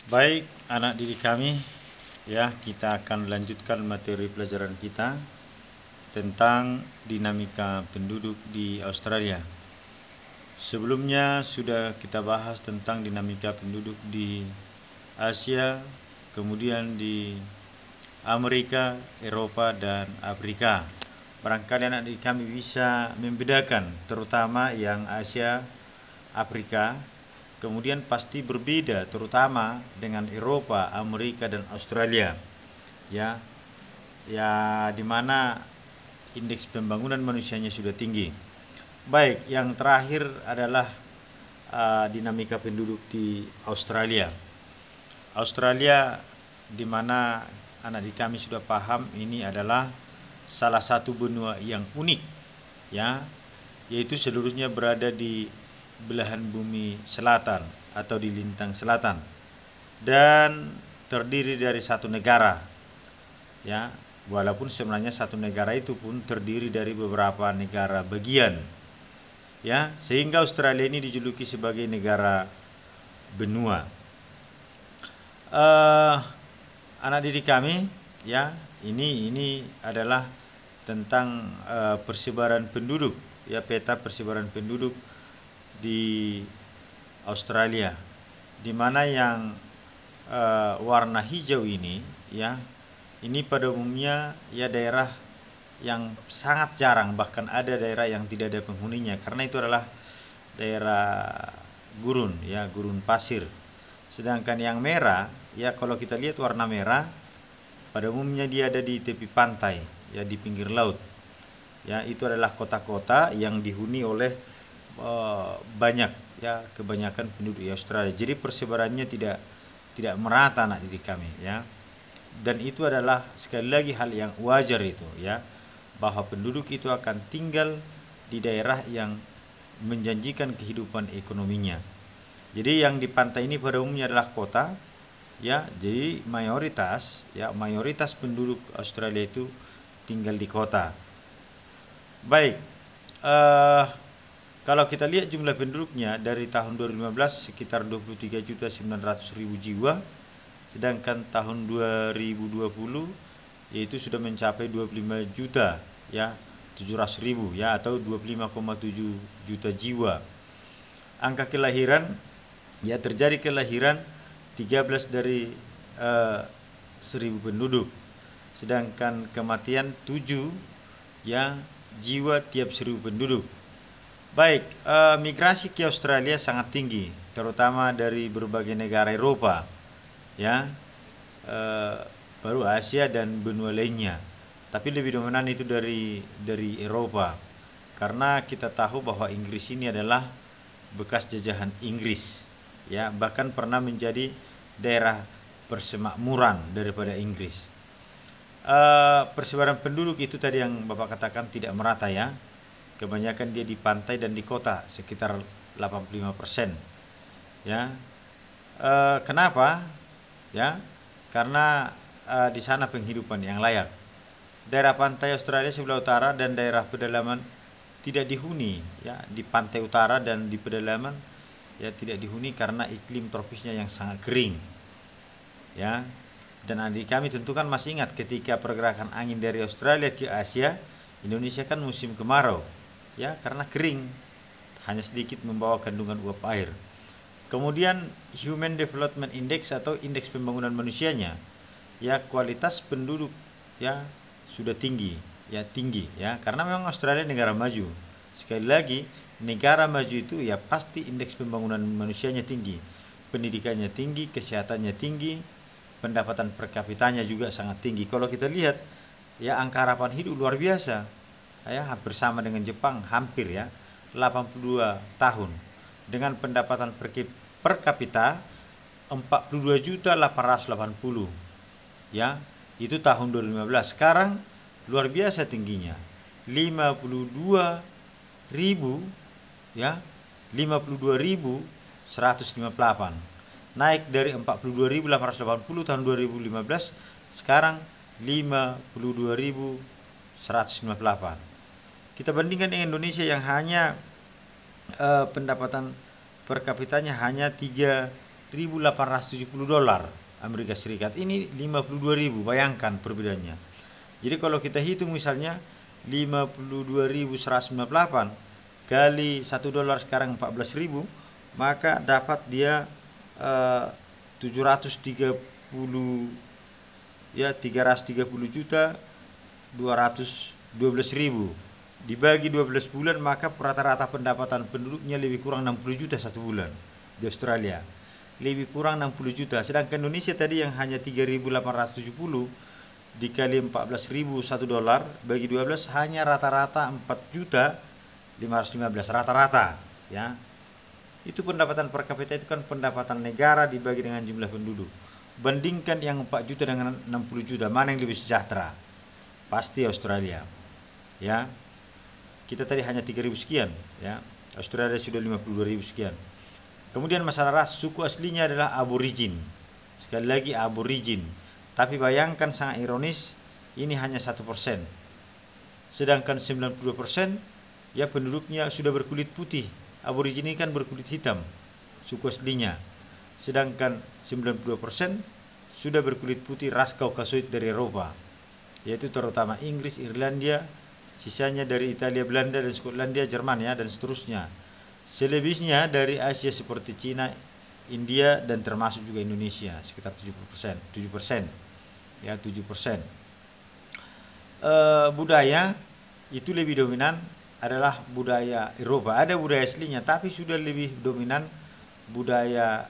Baik, anak didik kami, ya, kita akan lanjutkan materi pelajaran kita tentang dinamika penduduk di Australia. Sebelumnya sudah kita bahas tentang dinamika penduduk di Asia, kemudian di Amerika, Eropa, dan Afrika. Barangkali anak didik kami bisa membedakan, terutama yang Asia, Afrika, kemudian pasti berbeda terutama dengan Eropa, Amerika, dan Australia. Ya, di mana indeks pembangunan manusianya sudah tinggi. Baik, yang terakhir adalah dinamika penduduk di Australia. Australia, di mana anak didik kami sudah paham, ini adalah salah satu benua yang unik, ya, yaitu seluruhnya berada di belahan bumi selatan atau di lintang selatan dan terdiri dari satu negara, ya, walaupun sebenarnya satu negara itu pun terdiri dari beberapa negara bagian, ya, sehingga Australia ini dijuluki sebagai negara benua. Anak didik kami, ya, ini adalah tentang persebaran penduduk, ya, peta persebaran penduduk di Australia, di mana yang warna hijau ini, ya, ini pada umumnya ya daerah yang sangat jarang, bahkan ada daerah yang tidak ada penghuninya karena itu adalah daerah gurun, ya, gurun pasir. Sedangkan yang merah, ya, kalau kita lihat warna merah pada umumnya dia ada di tepi pantai, ya, di pinggir laut, ya, itu adalah kota-kota yang dihuni oleh banyak, ya, kebanyakan penduduk di Australia. Jadi persebarannya tidak merata anak didik kami, ya. Dan itu adalah sekali lagi hal yang wajar itu, ya, bahwa penduduk itu akan tinggal di daerah yang menjanjikan kehidupan ekonominya. Jadi yang di pantai ini pada umumnya adalah kota, ya. Jadi mayoritas penduduk Australia itu tinggal di kota. Baik, kalau kita lihat jumlah penduduknya dari tahun 2015 sekitar 23.900.000 jiwa, sedangkan tahun 2020 yaitu sudah mencapai 25 juta, ya, 700.000, ya, atau 25,7 juta jiwa. Angka kelahiran, ya, terjadi kelahiran 13 dari 1000 penduduk, sedangkan kematian 7, ya, jiwa tiap 1000 penduduk. Baik, migrasi ke Australia sangat tinggi, terutama dari berbagai negara Eropa, ya, baru Asia dan benua lainnya. Tapi lebih dominan itu dari Eropa, karena kita tahu bahwa Inggris ini adalah bekas jajahan Inggris, ya, bahkan pernah menjadi daerah persemakmuran daripada Inggris. Persebaran penduduk itu tadi yang Bapak katakan tidak merata, ya. Kebanyakan dia di pantai dan di kota, sekitar 85%, ya. Kenapa? Ya, karena di sana penghidupan yang layak. Daerah pantai Australia sebelah utara dan daerah pedalaman tidak dihuni, ya. Di pantai utara dan di pedalaman, ya, tidak dihuni karena iklim tropisnya yang sangat kering, ya. Dan adik kami tentu kan masih ingat ketika pergerakan angin dari Australia ke Asia, Indonesia kan musim kemarau, ya, karena kering, hanya sedikit membawa kandungan uap air. Kemudian Human Development Index atau indeks pembangunan manusianya, ya, kualitas penduduk, ya, sudah tinggi, ya, karena memang Australia negara maju. Sekali lagi, negara maju itu ya pasti indeks pembangunan manusianya tinggi, pendidikannya tinggi, kesehatannya tinggi, pendapatan per kapitanya juga sangat tinggi. Kalau kita lihat, ya, angka harapan hidup luar biasa, ya, hampir sama dengan Jepang, hampir, ya, 82 tahun dengan pendapatan per kapita 42.880, ya, itu tahun 2015. Sekarang luar biasa tingginya, 52.000, ya, 52.158, naik dari 42.880 tahun 2015, sekarang 52.158. Kita bandingkan dengan Indonesia yang hanya pendapatan per kapitanya hanya 3 $1.870 Amerika Serikat. Ini 52.000, bayangkan perbedaannya. Jadi kalau kita hitung misalnya 52.198 kali $1 sekarang 14.000, maka dapat dia 330 juta 212.000 dibagi 12 bulan, maka rata-rata pendapatan penduduknya lebih kurang 60 juta satu bulan di Australia, lebih kurang 60 juta. Sedangkan Indonesia tadi yang hanya 3.870 dikali 14.000 $1 bagi 12 hanya rata-rata 4.515 rata-rata, ya. Itu pendapatan per kapita, itu kan pendapatan negara dibagi dengan jumlah penduduk. Bandingkan yang 4 juta dengan 60 juta, mana yang lebih sejahtera? Pasti Australia, ya. Kita tadi hanya 3.000 sekian, ya. Australia sudah 52.000 sekian. Kemudian masalah ras, suku aslinya adalah aborigin. Sekali lagi aborigin. Tapi bayangkan, sangat ironis, ini hanya 1%. Sedangkan 92% ya penduduknya sudah berkulit putih. Aborigin ini kan berkulit hitam, suku aslinya. Sedangkan 92% sudah berkulit putih, ras Kaukasoid dari Eropa, yaitu terutama Inggris, Irlandia, sisanya dari Italia, Belanda, dan Skotlandia, Jerman, ya, dan seterusnya. Selebihnya dari Asia seperti Cina, India, dan termasuk juga Indonesia sekitar 7%. Ya, 7%. Budaya itu lebih dominan adalah budaya Eropa. Ada budaya aslinya, tapi sudah lebih dominan budaya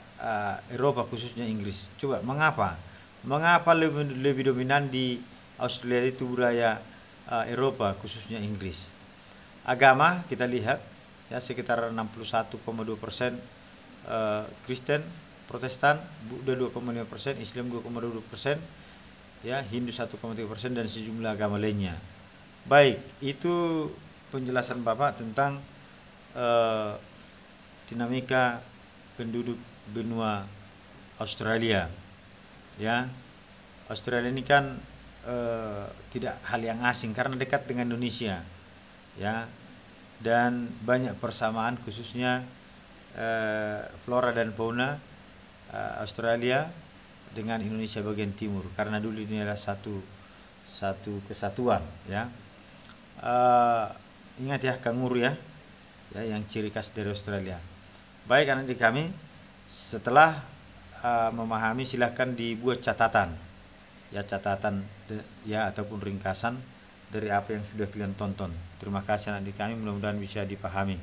Eropa, khususnya Inggris. Coba mengapa? Mengapa lebih dominan di Australia itu budaya Eropa, khususnya Inggris? Agama kita lihat, ya, sekitar 61,2% Kristen, Protestan, Buddha 2,5%, Islam 2,2%, ya, Hindu 1,3%, dan sejumlah agama lainnya. Baik, itu penjelasan Bapak tentang dinamika penduduk benua Australia, ya. Australia ini kan tidak hal yang asing karena dekat dengan Indonesia, ya, dan banyak persamaan, khususnya flora dan fauna Australia dengan Indonesia bagian timur, karena dulu ini adalah satu kesatuan, ya. Ingat ya, kanguru, ya, yang ciri khas dari Australia. Baik, anak-anak kami, setelah memahami, silahkan dibuat catatan, ya, ya, ataupun ringkasan dari apa yang sudah kalian tonton. Terima kasih anak-anak kami, mudah-mudahan bisa dipahami.